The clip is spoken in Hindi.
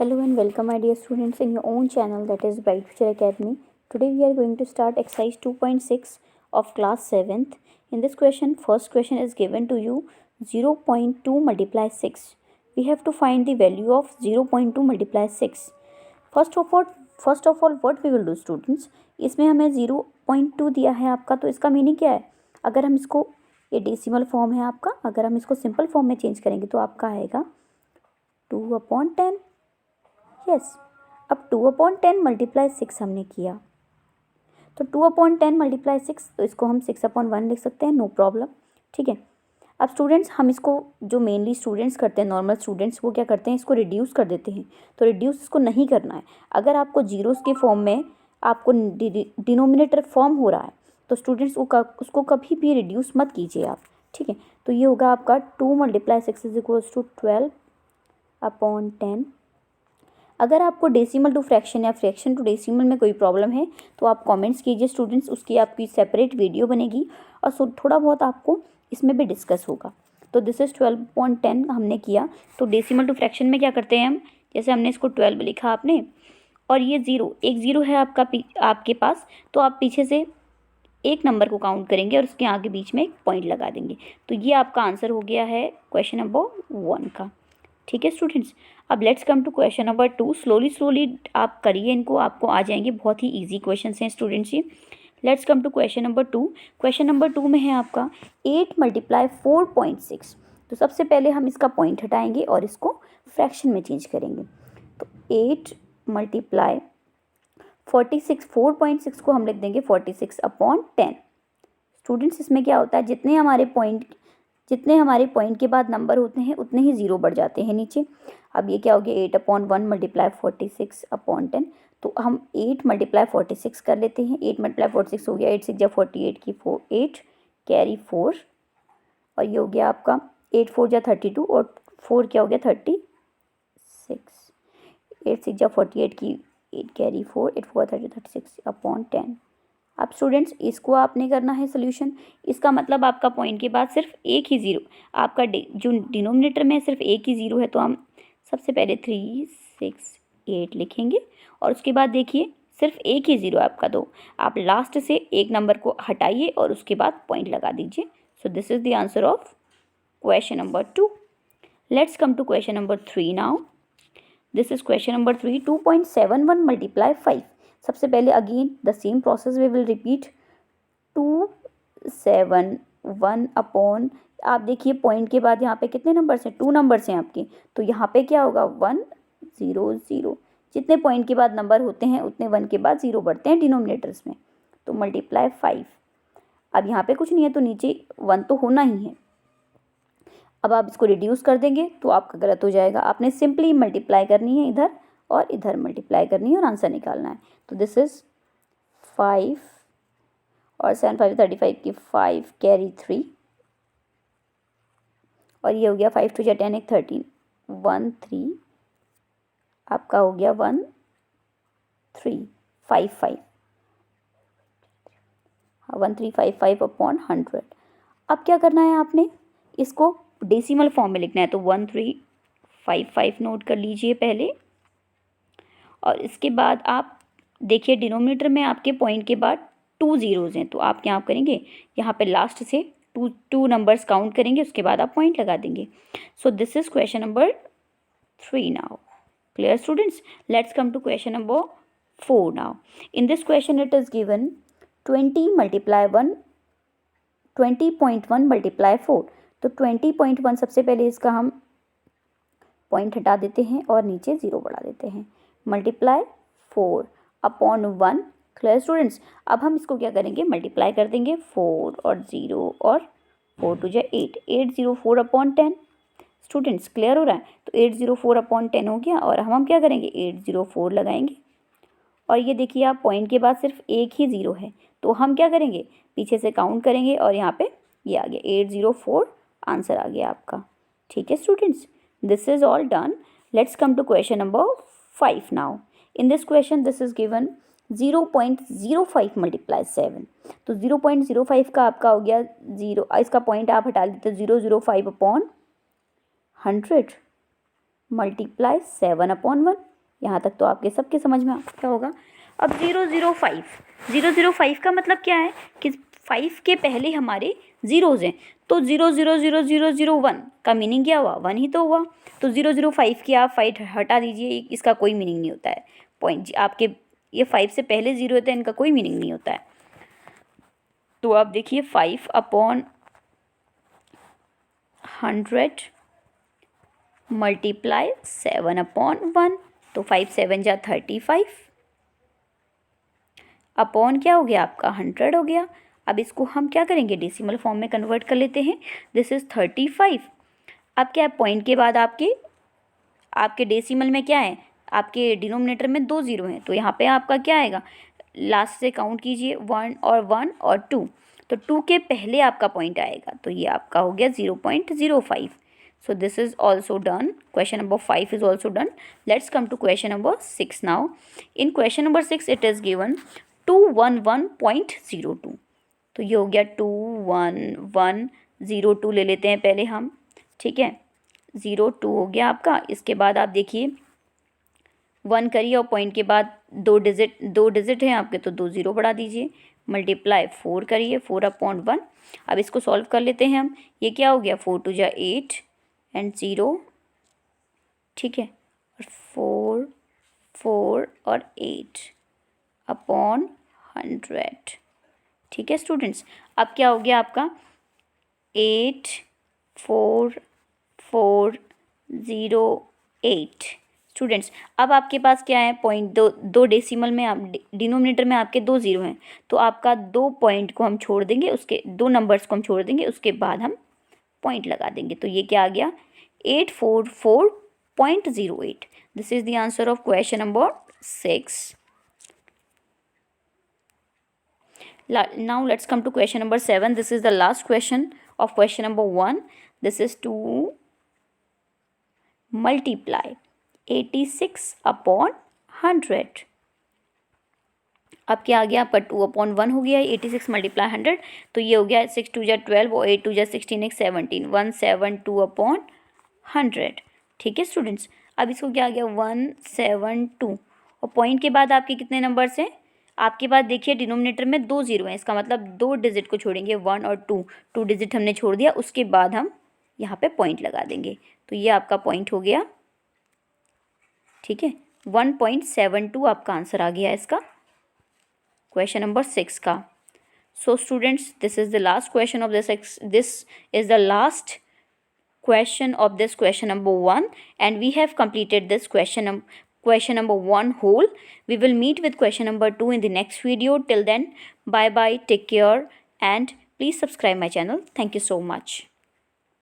Hello and welcome my dear students in your own channel, that is Bright Future Academy. Today we are going to start exercise 2.6 of class 7th. In this question, first question is given to you 0.2 multiply 6. We have to find the value of 0.2 multiply 6. First of all what we will do students, इसमें हमें 0.2 दिया है आपका, तो इसका मीनिंग क्या है? अगर हम इसको, ये डेसिमल फॉर्म है आपका, अगर हम इसको सिंपल फॉर्म में चेंज करेंगे तो आपका आएगा 2/10. यस, अब 2/10 मल्टीप्लाई 6 हमने किया, तो 2/10 मल्टीप्लाई 6, तो इसको हम 6/1 लिख सकते हैं, नो प्रॉब्लम. ठीक है. अब स्टूडेंट्स, हम इसको, जो मेनली स्टूडेंट्स करते हैं, नॉर्मल स्टूडेंट्स, वो क्या करते हैं, इसको रिड्यूस कर देते हैं. तो रिड्यूस इसको नहीं करना है. अगर आपको जीरोस के फॉर्म में आपको डिनोमिनेटर फॉर्म हो रहा है, तो स्टूडेंट्स उसको कभी भी रिड्यूस मत कीजिए आप. ठीक है. तो ये होगा आपका 2 × 6 इज इक्वल्स टू 12/10. अगर आपको डेसिमल टू फ्रैक्शन या फ्रैक्शन टू डेसिमल में कोई प्रॉब्लम है तो आप कमेंट्स कीजिए स्टूडेंट्स, उसकी आपकी सेपरेट वीडियो बनेगी और थोड़ा बहुत आपको इसमें भी डिस्कस होगा. तो दिस इज़ 12/10 हमने किया. तो डेसिमल टू फ्रैक्शन में क्या करते हैं हम, जैसे हमने इसको 12 लिखा आपने, और ये एक ज़ीरो है आपके पास, तो आप पीछे से एक नंबर को काउंट करेंगे और उसके आगे बीच में एक पॉइंट लगा देंगे. तो ये आपका आंसर हो गया है क्वेश्चन नंबर 1 का. ठीक है स्टूडेंट्स. अब let's come to question number 2. Slowly आप करिए इनको, आपको आ जाएंगे. बहुत ही इजी क्वेश्चन हैं स्टूडेंट्स ये. Let's come to question number 2. Question number 2 में है आपका 8 × 4.6. तो सबसे पहले हम इसका पॉइंट हटाएंगे और इसको फ्रैक्शन में चेंज करेंगे. तो 8 × 46, 4.6 को हम लिख देंगे 46/10. स्टूडेंट्स, इसमें क्या होता है, जितने हमारे पॉइंट के बाद नंबर होते हैं उतने ही ज़ीरो बढ़ जाते हैं नीचे. अब ये क्या हो गया, 8/1 × 46/10. तो हम 8 × 46 कर लेते हैं. 8 × 46 हो गया 8 6 48 की 8 कैरी 4, और ये हो गया आपका 8 4 32 और 4 क्या हो गया 36. 8 6 48 की 8 कैरी 4, 8 4 36/10. अब स्टूडेंट्स, इसको आपने करना है सोल्यूशन. इसका मतलब आपका पॉइंट के बाद सिर्फ एक ही ज़ीरो, आपका जो डिनोमिनेटर में सिर्फ एक ही ज़ीरो है, तो हम सबसे पहले 3 6 8 लिखेंगे और उसके बाद देखिए सिर्फ एक ही ज़ीरो आपका, दो. आप लास्ट से एक नंबर को हटाइए और उसके बाद पॉइंट लगा दीजिए. So this is the answer of question number 2. Let's come to question number 3 now. This is question number 3. 2.71 × 5. सबसे पहले again the same process we will repeat. 271 आप देखिए पॉइंट के बाद यहाँ पे कितने नंबर्स हैं, 2 नंबर्स हैं आपके. तो यहाँ पे क्या होगा 1 0 0. जितने पॉइंट के बाद नंबर होते हैं उतने 1 के बाद 0 बढ़ते हैं डिनोमिनेटर्स में. तो × 5. अब यहाँ पे कुछ नहीं है तो नीचे 1 तो होना ही है. अब आप इसको रिड्यूस कर देंगे तो आपका गलत हो जाएगा. आपने सिंपली मल्टीप्लाई करनी है इधर और इधर मल्टीप्लाई करनी है और आंसर निकालना है. तो दिस इज़ 5 और 7 5 35 की 5 कैरी 3, और ये हो गया 5 2 10 1 13 1 3. आपका हो गया 1 3 5 5. 1355/100. अब क्या करना है आपने, इसको डेसिमल फॉर्म में लिखना है. तो 1355 नोट कर लीजिए पहले, और इसके बाद आप देखिए डिनोमिनेटर में आपके पॉइंट के बाद 2 ज़ीरोज़ हैं, तो आप क्या करेंगे, यहाँ पे लास्ट से टू नंबर्स काउंट करेंगे, उसके बाद आप पॉइंट लगा देंगे. So this is question number 3 now. Clear students. Let's come to question number 4 now. In this question it is given 20 × 20.1 × 4. तो 20.1 सबसे पहले इसका हम पॉइंट हटा देते हैं और नीचे 0 बढ़ा देते हैं. × 4/1. Clear students. अब हम इसको क्या करेंगे, मल्टीप्लाई कर देंगे 4 और 0 और 4 2 8 804/10. स्टूडेंट्स, क्लियर हो रहा है. तो 804/10 हो गया, और हम क्या करेंगे 804 लगाएंगे. और ये देखिए आप पॉइंट के बाद सिर्फ एक ही ज़ीरो है, तो हम क्या करेंगे, पीछे से काउंट करेंगे और यहाँ पे ये आ गया 804 आंसर आ गया आपका. ठीक है students. This is all done. Let's come to question number 5 now. In this question this is given 0.05 × 7. तो 0.05 का आपका हो गया 0, इसका पॉइंट आप हटा लेते 005/100. मल्टीप्लाई 7/1। यहाँ तक तो आपके सबके समझ में क्या होगा। अब 005 का मतलब क्या है कि 5 के पहले हमारे ज़ीरोज़ हैं, तो 0000001 का मीनिंग क्या हुआ, 1 ही तो हुआ। तो 005 की आप 5 हटा दीजिए, इसका कोई मीनिंग नहीं होता है। पॉइंट आपके ये 5 से पहले 0 होता है, इनका कोई मीनिंग नहीं होता है। तो आप देखिए 5/100 मल्टीप्लाई 7/1, तो 5 7 जा 35 अपॉन क्या हो गया आपका 100 हो गया। अब इसको हम क्या करेंगे, डेसिमल फॉर्म में कन्वर्ट कर लेते हैं। This is 35। अब क्या है, पॉइंट के बाद आपके डेसिमल में क्या है, आपके डिनोमिनेटर में 2 ज़ीरो हैं, तो यहाँ पे आपका क्या आएगा, लास्ट से काउंट कीजिए 1 और 2, तो 2 के पहले आपका पॉइंट आएगा, तो ये आपका हो गया 0.05। So this is also done. Question number 5 is also done. Let's come to question number 6 now. In question number 6 it is given 211.02. तो ये हो गया 21102 ले लेते हैं पहले हम, ठीक है। 02 हो गया आपका। इसके बाद आप देखिए 1 करिए और पॉइंट के बाद दो डिजिट हैं आपके, तो 2 ज़ीरो बढ़ा दीजिए। मल्टीप्लाई 4 करिए, 4/1। अब इसको सॉल्व कर लेते हैं हम। ये क्या हो गया, 4 2 जा 8 एंड 0, ठीक है, और 4 4 और 8/100, ठीक है स्टूडेंट्स। अब क्या हो गया आपका 84408 स्टूडेंट्स। अब आपके पास क्या है, पॉइंट दो डेसिमल में आप डिनोमिनेटर में आपके 2 ज़ीरो हैं, तो आपका 2 पॉइंट को हम छोड़ देंगे, उसके 2 नंबर्स को हम छोड़ देंगे, उसके बाद हम पॉइंट लगा देंगे। तो ये क्या आ गया 844.08। This is the answer of question number 6। Now let's come to question number 7. This is the last question of question number 1. This is to multiply 86/100. अब क्या आ गया आपका 2/1 हो गया, 86 मल्टीप्लाई 100, तो ये हो गया 6 2 जा 12 और 8 2 जा 16 एक 17, 172/100, ठीक है स्टूडेंट्स। अब इसको क्या आ गया 172, और पॉइंट के बाद आपके कितने नंबर्स हैं, आपके पास देखिए डिनोमिनेटर में 2 ज़ीरो हैं, इसका मतलब 2 डिजिट को छोड़ेंगे, 1 और 2 डिजिट हमने छोड़ दिया, उसके बाद हम यहाँ पे पॉइंट लगा देंगे, तो ये आपका पॉइंट हो गया, ठीक है। 1.72 आपका आंसर आ गया इसका क्वेश्चन नंबर 6 का। So students, this is the last question of this is the last question of this question number 1, and we have completed this question number 1 whole. We will meet with question number 2 in the next video. Till then, bye bye, take care, and please subscribe my channel. Thank you so much.